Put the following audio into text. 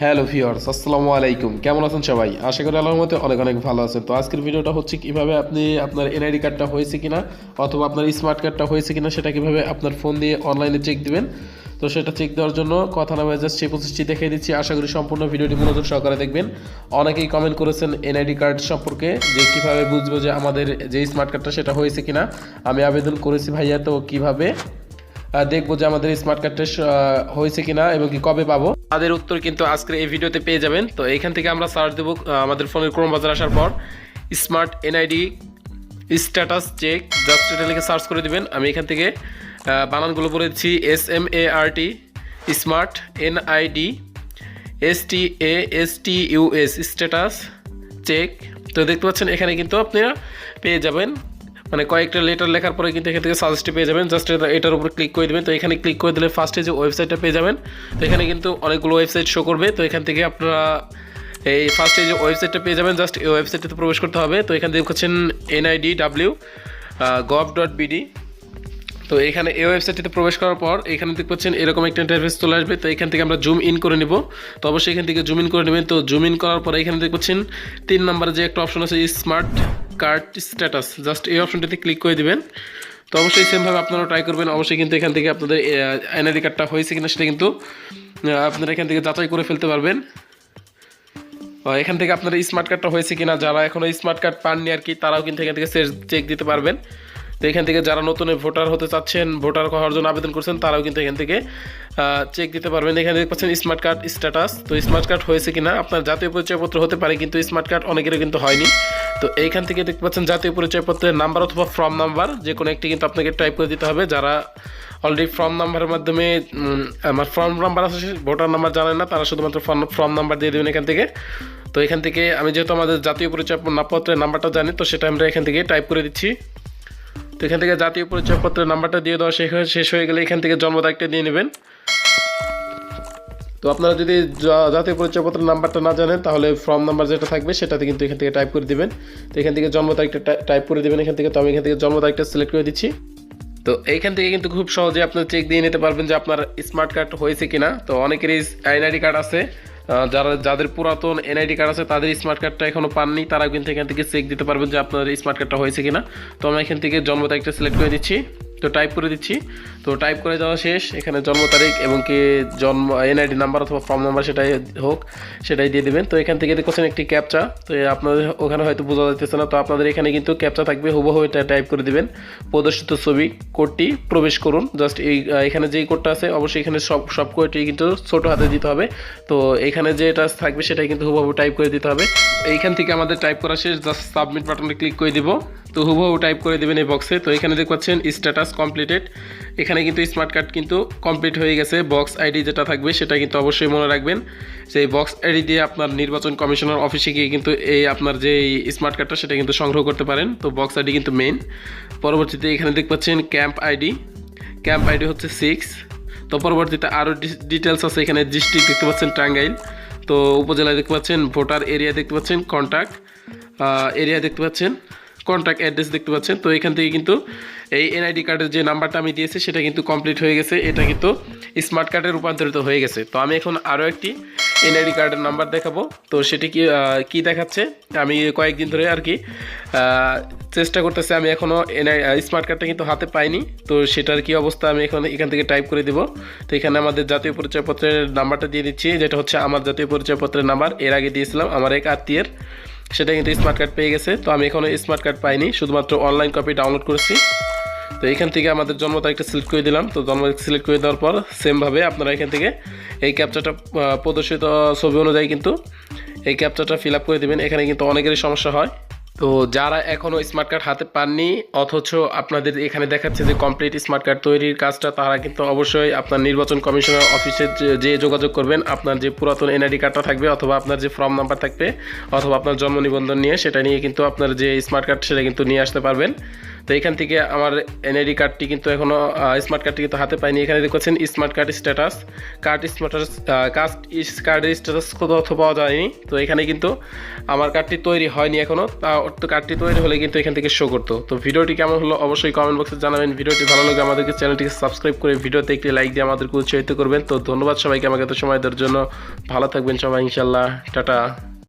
Hello viewers, আসসালামু আলাইকুম। কেমন আছেন সবাই? আশা করি আল্লাহর রহমতে অনেক অনেক ভালো আছেন। তো আজকের ভিডিওটা হচ্ছে কিভাবে আপনি আপনার এনআইডি কার্ডটা হয়েছে কিনা অথবা আপনার স্মার্ট কার্ডটা হয়েছে কিনা সেটা কিভাবে আপনার ফোন দিয়ে অনলাইনে চেক দিবেন। তো সেটা চেক দেওয়ার জন্য কথা না বলে জাস্ট সেই প্রসেসটি দেখিয়ে দিচ্ছি। আশা করি সম্পূর্ণ ভিডিওটি মনোযোগ সহকারে দেখবেন। অনেকেই কমেন্ট করেছেন এনআইডি কার্ড সম্পর্কে যে কিভাবে বুঝবো যে আমাদের যে স্মার্ট কার্ডটা সেটা হয়েছে কিনা। আমি আবেদন করেছি ভাইয়া, তো কিভাবে দেখবো যে আমাদের স্মার্ট কার্ডটা হয়েছে কিনা এবং কি কবে পাবো, তাদের উত্তর কিন্তু আজকের এই ভিডিওতে পেয়ে যাবেন। তো এইখান থেকে আমরা সার্চ দেবো আমাদের ফোনের ক্রোম বাজার আসার পর smart NID status check, just এটা লিখে সার্চ করে দিবেন। আমি এখান থেকে বানানগুলো বলে দিচ্ছি, SMART smart NID STATUS status check. তো দেখতে পাচ্ছেন এখানে কিন্তু আপনারা পেয়ে যাবেন, মানে কয়েকটা লেটার লেখার পরে কিন্তু এখান থেকে সাজেস্টে পেয়ে যাবেন। জাস্ট এটার উপর ক্লিক করে দেবেন। তো এখানে ক্লিক করে দিলে ফার্স্টে যে ওয়েবসাইটটা পেয়ে যাবেন। তো এখানে কিন্তু অনেকগুলো ওয়েবসাইট শো করবে। তো এখান থেকে আপনারা এই ফার্স্টে যে ওয়েবসাইটটা পেয়ে যাবেন, জাস্ট এই ওয়েবসাইটটাতে প্রবেশ করতে হবে। তো এখান থেকে দেখছেন NIDW.gov.bd। তো এখানে এই ওয়েবসাইটটিতে প্রবেশ করার পর এখানে দেখতে পাচ্ছেন এরকম একটা ইন্টারফেস চলে আসবে। তো এখান থেকে আমরা জুম ইন করে নিব। তো অবশ্যই এখান থেকে জুম ইন করে নেবেন। তো জুম ইন করার পরে এখানে দেখতে পাচ্ছেন 3 নম্বরে যে একটা অপশন আছে স্মার্ট কার্ড স্ট্যাটাস, জাস্ট এই অপশনটিতে ক্লিক করে দিবেন। তো অবশ্যই সেমভাবে আপনারা ট্রাই করবেন। অবশ্যই কিন্তু এখান থেকে আপনাদের এনআইডি কার্ডটা হয়েছে কিনা সেটা কিন্তু আপনারা এখান থেকে যাচাই করে ফেলতে পারবেন। এখান থেকে আপনার স্মার্ট কার্ডটা হয়েছে কিনা, যারা এখনও স্মার্ট কার্ড পাননি আর কি, তারাও কিন্তু এখান থেকে চেক দিতে পারবেন। তো এখান থেকে যারা নতুন ভোটার হতে চাচ্ছেন, ভোটার হওয়ার জন্য আবেদন করছেন, তারাও কিন্তু এখান থেকে চেক দিতে পারবেন। এখানে দেখতে পাচ্ছেন স্মার্ট কার্ড স্ট্যাটাস। তো স্মার্ট কার্ড হয়েছে কিনা, আপনার জাতীয় পরিচয়পত্র হতে পারে কিন্তু স্মার্ট কার্ড অনেকেরও কিন্তু হয়নি। তো এইখান থেকে দেখতে পাচ্ছেন জাতীয় পরিচয়পত্রের নাম্বার অথবা ফর্ম নাম্বার যে কোনো একটি কিন্তু আপনাকে টাইপ করে দিতে হবে। যারা অলরেডি ফর্ম নাম্বারের মাধ্যমে আমার ফর্ম নাম্বার আছে, ভোটার নাম্বার জানেন না, তারা শুধুমাত্র ফর্ম নাম্বার দিয়ে দেবেন এখান থেকে। তো এখান থেকে আমি যেহেতু আমাদের জাতীয় পরিচয়পত্রের নাম্বারটা জানি, তো সেটা আমরা এখান থেকে টাইপ করে দিচ্ছি। তো এখান থেকে জাতীয় পরিচয়পত্রের নাম্বারটা দিয়ে দেওয়া শেষ হয়ে গেলে এখান থেকে জন্ম তারিখটা দিয়ে নেবেন। তো আপনারা যদি জাতীয় পরিচয়পত্রের নাম্বারটা না জানেন, তাহলে ফর্ম নাম্বার যেটা থাকবে সেটাতে কিন্তু এখান থেকে টাইপ করে দিবেন। তো এখান থেকে জন্ম তারিখটা টাইপ করে দেবেন এখান থেকে। তো আমি এখান থেকে জন্ম তারিখটা সিলেক্ট করে দিচ্ছি। তো এইখান থেকে কিন্তু খুব সহজে আপনার চেক দিয়ে নিতে পারবেন যে আপনার স্মার্ট কার্ড হয়েছে কিনা। তো অনেকেরই এনআইডি কার্ড আছে, যাদের পুরাতন এনআইডি কার্ড আছে তাদের স্মার্ট কার্ডটা এখনও পাননি, তারা কিন্তু এখান থেকে চেক দিতে পারবেন যে আপনার স্মার্ট কার্ডটা হয়েছে কিনা। তো আমি এখান থেকে জন্ম তারিখটা সিলেক্ট করে দিচ্ছি। তো টাইপ করে দিচ্ছি। তো টাইপ করে দেওয়া শেষ। এখানে জন্ম তারিখ এবং কি এনআইডি নাম্বার অথবা ফর্ম নাম্বার সেটাই হোক, সেটাই দিয়ে দেবেন। তো এখান থেকে দেখছেন একটি ক্যাপচা। তো আপনাদের ওখানে হয়তো বোঝা যাচ্ছে না, তো আপনাদের এখানে কিন্তু ক্যাপচা থাকবে, হুবহু এটা টাইপ করে দিবেন। প্রদর্শিত ছবি কোডটি প্রবেশ করুন। জাস্ট এখানে যেই কোডটা আছে অবশ্যই এখানে সব কোডটি কিন্তু ছোটো হাতে দিতে হবে। তো এখানে যেটা থাকবে সেটাই কিন্তু হুবহু টাইপ করে দিতে হবে। এইখান থেকে আমাদের টাইপ করা শেষ, জাস্ট সাবমিট বাটনে ক্লিক করে দিব। তো হুবহু টাইপ করে দেবেন এই বক্সে। তো এখানে দেখতে পাচ্ছেন স্ট্যাটাস কমপ্লিটেড। এখানে কিন্তু স্মার্ট কার্ড কিন্তু কমপ্লিট হয়ে গেছে। বক্স আইডি যেটা থাকবে সেটা কিন্তু অবশ্যই মনে রাখবেন। সেই বক্স আইডি দিয়ে আপনার নির্বাচন কমিশনার অফিসে গিয়ে কিন্তু এই আপনার যে স্মার্ট কার্ডটা সেটা কিন্তু সংগ্রহ করতে পারেন। তো বক্স আইডি কিন্তু মেইন। পরবর্তীতে এখানে দেখতে পাচ্ছেন ক্যাম্প আইডি হচ্ছে 6। তো পরবর্তীতে আরও ডিটেলস আছে। এখানে ডিস্ট্রিক্ট দেখতে পাচ্ছেন টাঙ্গাইল। তো উপজেলায় দেখতে পাচ্ছেন ভোটার এরিয়া, দেখতে পাচ্ছেন কন্ট্যাক্ট এরিয়া, দেখতে পাচ্ছেন কন্ট্যাক্ট অ্যাড্রেস, দেখতে পাচ্ছেন। তো এখান থেকে কিন্তু এই এনআইডি কার্ডের যে নাম্বারটা আমি দিয়েছি সেটা কিন্তু কমপ্লিট হয়ে গেছে। এটা কিন্তু স্মার্ট কার্ডে রূপান্তরিত হয়ে গেছে। তো আমি এখন আরও একটি এনআইডি কার্ডের নাম্বার দেখাবো। তো সেটি কি দেখাচ্ছে, আমি কয়েকদিন ধরে আর কি চেষ্টা করতেছি। আমি এখনও স্মার্ট কার্ডটা কিন্তু হাতে পাইনি। তো সেটার কি অবস্থা আমি এখান থেকে টাইপ করে দিব। তো এখানে আমাদের জাতীয় পরিচয়পত্রের নাম্বারটা দিয়ে দিচ্ছি, যেটা হচ্ছে আমার জাতীয় পরিচয়পত্রের নাম্বার। এর আগে দিয়েছিলাম আমার এক আত্মীয়ের, সেটা কিন্তু স্মার্ট কার্ড পেয়ে গেছে। তো আমি এখনও স্মার্ট কার্ড পাইনি, শুধুমাত্র অনলাইন কপি ডাউনলোড করেছি। তো এখান থেকে আমাদের জন্ম তারিখটা সিলেক্ট করে দিলাম। তো জন্ম তারিখ সিলেক্ট করে দেওয়ার পর সেমভাবে আপনারা এখান থেকে এই ক্যাপচাটা প্রদর্শিত ছবি অনুযায়ী কিন্তু এই ক্যাপচাটা ফিল আপ করে দেবেন। এখানে কিন্তু অনেকেরই সমস্যা হয়। তো যারা এখনও স্মার্ট কার্ড হাতে পাননি অথচ আপনাদের এখানে দেখাচ্ছে যে কমপ্লিট স্মার্ট কার্ড তৈরির কাজটা, তারা কিন্তু অবশ্যই আপনার নির্বাচন কমিশনার অফিসে যে যোগাযোগ করবেন। আপনার যে পুরাতন এনআইডি কার্ডটা থাকবে অথবা আপনার যে ফর্ম নাম্বার থাকবে অথবা আপনার জন্ম নিবন্ধন নিয়ে সেটা নিয়ে কিন্তু আপনার যে স্মার্ট কার্ড সেটা কিন্তু নিয়ে আসতে পারবেন। তো এখান থেকে আমার এনআইডি কার্ডটি কিন্তু এখনও স্মার্ট কার্ডটি কিন্তু হাতে পাইনি। এখানে দেখছেন স্মার্ট কার্ড স্ট্যাটাস, কার্ডের স্ট্যাটাস কোথাও অর্থ পাওয়া যায়নি। তো এখানে কিন্তু আমার কার্ডটি তৈরি হয়নি এখনও, তো কার্ডটি তৈরি হলে কিন্তু এখান থেকে শো করতো। তো ভিডিওটি কেমন হলো অবশ্যই কমেন্ট বক্সে জানাবেন। ভিডিওটি ভালো লাগে আমাদেরকে চ্যানেলটিকে সাবস্ক্রাইব করে ভিডিওতে একটি লাইক দিয়ে আমাদেরকে উৎসাহিত করবেন। তো ধন্যবাদ সবাইকে আমাকে এত সময় দেওয়ার জন্য। ভালো থাকবেন সবাই, ইনশাল্লাহ, টাটা।